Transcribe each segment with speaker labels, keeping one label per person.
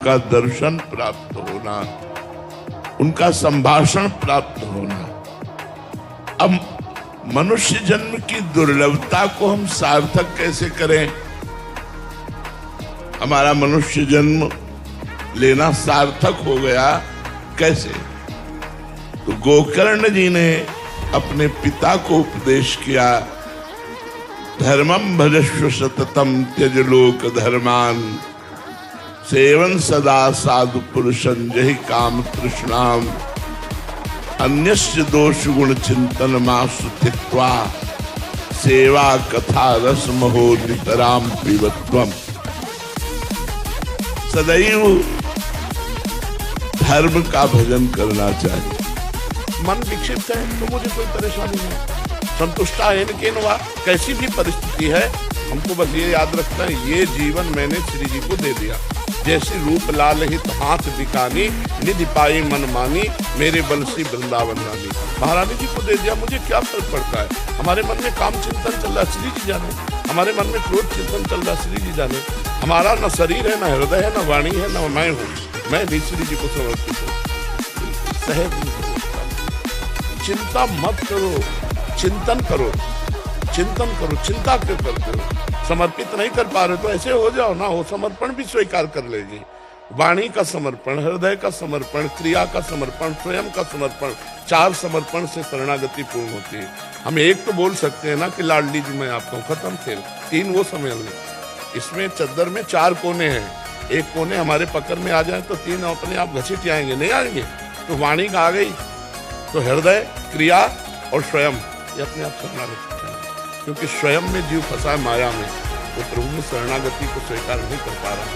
Speaker 1: का दर्शन प्राप्त होना, उनका संभाषण प्राप्त होना। अब मनुष्य जन्म की दुर्लभता को हम सार्थक कैसे करें? हमारा मनुष्य जन्म लेना सार्थक हो गया कैसे? तो गोकर्ण जी ने अपने पिता को उपदेश किया, धर्मम भजस्व सततम त्यज लोक धर्मान, सेवन सदा साधु पुरुषं जहि काम तृष्णाम, अन्यस्य दोष गुण चिंतन मासु थित्वा, सेवा कथा रस महो नितराम पिबत्वम। सदैव धर्म का भजन करना चाहिए। मन विक्षिप्त है तो मुझे कोई परेशानी नहीं, संतुष्टा है न वा, कैसी भी परिस्थिति है हमको बस ये याद रखना है, ये जीवन मैंने श्री जी को दे दिया। जैसी रूप लाल हित हाथ दिखानी, निधि पाई मन मानी, मेरे बल सी वृंदावन रानी। महारानी जी को दे दिया, मुझे क्या फर्क पड़ता है? हमारे मन में काम चिंतन चल रहा है, श्री जी जाने। हमारे मन में क्रोध चिंतन चल रहा है, श्री जी जाने। हमारा न शरीर है, न हृदय है, न वाणी है, न मैं हूँ। मैं भी श्री जी को समर्पित हूँ। सहज चिंता मत करो, चिंतन करो, चिंतन करो। चिंता क्यों करते हो? समर्पित नहीं कर पा रहे तो ऐसे हो जाओ ना, हो समर्पण भी स्वीकार कर लेगी। वाणी का समर्पण, हृदय का समर्पण, क्रिया का समर्पण, स्वयं का समर्पण, 4 समर्पण से शरणागति पूर्ण होती है। हम एक तो बोल सकते हैं ना कि लाडली जी मैं आपको खत्म खेल, 3 वो समझ लें। इसमें चद्दर में 4 कोने हैं, एक कोने हमारे पकड़ में आ जाए तो 3 अपने आप घसीट आएंगे, नहीं आएंगे। तो वाणी का आ गई, तो हृदय, क्रिया और स्वयं ये अपने आप शरणागति, क्योंकि स्वयं में जीव फंसा है माया में, वो प्रभु में शरणागति को स्वीकार नहीं कर पा रहा।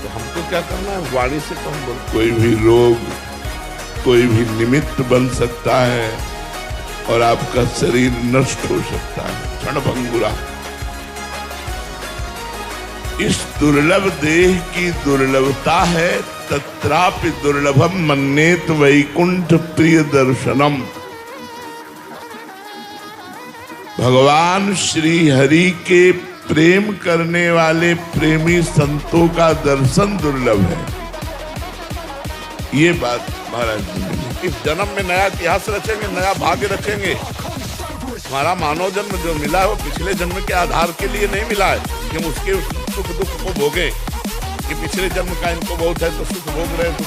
Speaker 1: तो हमको क्या करना है? वाणी से तो हम बोल, कोई भी रोग, कोई भी निमित्त बन सकता है और आपका शरीर नष्ट हो सकता है, क्षणभंगुरा। इस दुर्लभ देह की दुर्लभता है, तत्रापि दुर्लभम मन्येत वैकुंठ प्रिय दर्शनम। भगवान श्री हरि के प्रेम करने वाले प्रेमी संतों का दर्शन दुर्लभ है। ये बात महाराज इस जन्म में नया इतिहास रचेंगे, नया भाग्य रचेंगे। हमारा मानव जन्म जो मिला है वो पिछले जन्म के आधार के लिए नहीं मिला है कि हम उसके सुख दुख को भोगें, कि पिछले जन्म का इनको बहुत है तो सुख भोग रहे हैं।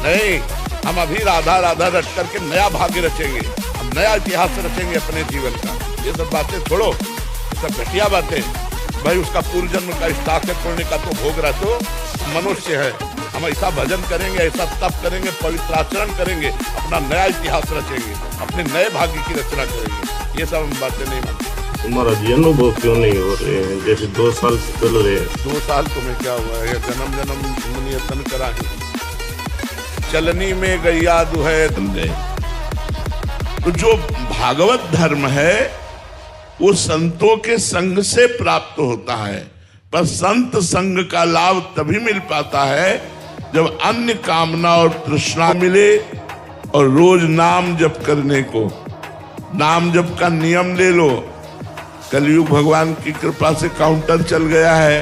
Speaker 1: नहीं, हम अभी राधा राधा रट करके नया भाग्य रचेंगे, हम नया इतिहास रचेंगे अपने जीवन का। ये सब बातें छोड़ो, सब घटिया बातें। भाई उसका पूर्व जन्म का स्टाक है तोड़ने का तो भोग रहा, तो मनुष्य है। हम ऐसा भजन करेंगे, ऐसा तप करेंगे, पवित्र आचरण करेंगे, अपना नया इतिहास रचेंगे, अपने नए भाग्य की रचना करेंगे। ये सब हम बातें नहीं मानते।
Speaker 2: तुम्हारा ये अनुभव क्यों नहीं हो रहे हैं? जैसे 2 साल से चल रहे हैं।
Speaker 1: 2 साल तुम्हें क्या हुआ है? जन्म जन्म मुनियतन करा है, चलनी में गैया दुहे तुम गए। तो जो भागवत धर्म है वो संतों के संग से प्राप्त होता है, पर संत संग का लाभ तभी मिल पाता है जब अन्य कामना और तृष्णा मिले। और रोज नाम जप करने को, नाम जप का नियम ले लो। कलयुग भगवान की कृपा से काउंटर चल गया है,